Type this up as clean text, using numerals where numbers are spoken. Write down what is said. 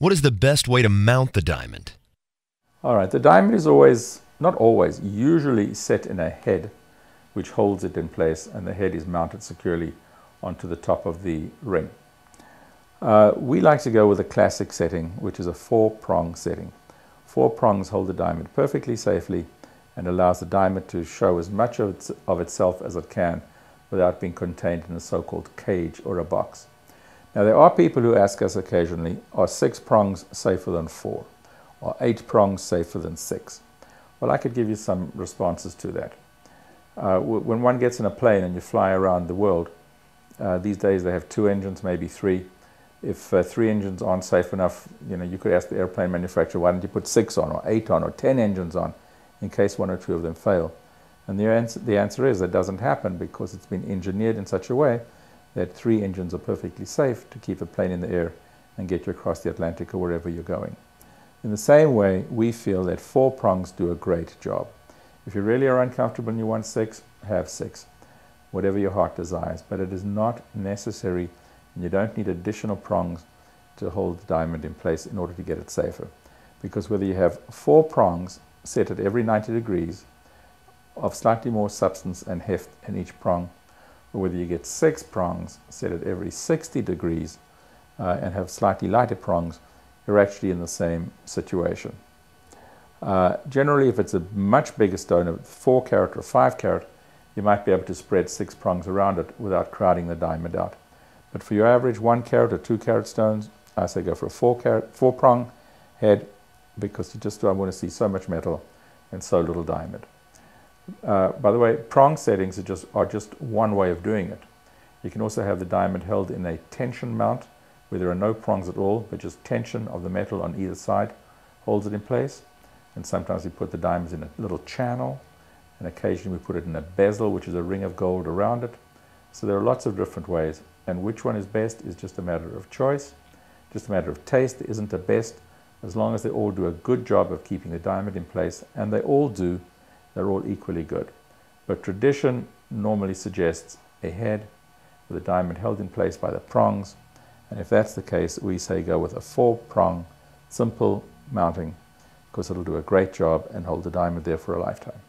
What is the best way to mount the diamond? All right, the diamond is always, not always, usually set in a head which holds it in place, and the head is mounted securely onto the top of the ring. We like to go with a classic setting, which is a 4-prong setting. 4 prongs hold the diamond perfectly safely and allows the diamond to show as much of itself as it can without being contained in a so-called cage or a box. Now, there are people who ask us occasionally, are 6 prongs safer than 4? Or 8 prongs safer than 6? Well, I could give you some responses to that. When one gets in a plane and you fly around the world, these days they have 2 engines, maybe 3. If 3 engines aren't safe enough, you could ask the airplane manufacturer, why don't you put 6 on, or 8 on, or 10 engines on, in case 1 or 2 of them fail. And the answer is that doesn't happen, because it's been engineered in such a way that 3 engines are perfectly safe to keep a plane in the air and get you across the Atlantic or wherever you're going. In the same way, we feel that 4 prongs do a great job. If you really are uncomfortable and you want 6, have 6, whatever your heart desires. But it is not necessary, and you don't need additional prongs to hold the diamond in place in order to get it safer. Because whether you have 4 prongs set at every 90 degrees of slightly more substance and heft in each prong, or whether you get 6 prongs set at every 60 degrees and have slightly lighter prongs, you're actually in the same situation. Generally, if it's a much bigger stone, a 4 carat or 5 carat, you might be able to spread 6 prongs around it without crowding the diamond out. But for your average 1 carat or 2 carat stones, I say go for a 4 prong head, because you just don't want to see so much metal and so little diamond. By the way, prong settings are just one way of doing it. You can also have the diamond held in a tension mount, where there are no prongs at all, but just tension of the metal on either side holds it in place. And sometimes we put the diamonds in a little channel, and occasionally we put it in a bezel, which is a ring of gold around it. So there are lots of different ways, and which one is best is just a matter of choice, just a matter of taste. There isn't a best, as long as they all do a good job of keeping the diamond in place, and they all do. They're all equally good. But tradition normally suggests a head with a diamond held in place by the prongs, and if that's the case, we say go with a 4-prong simple mounting, because it'll do a great job and hold the diamond there for a lifetime.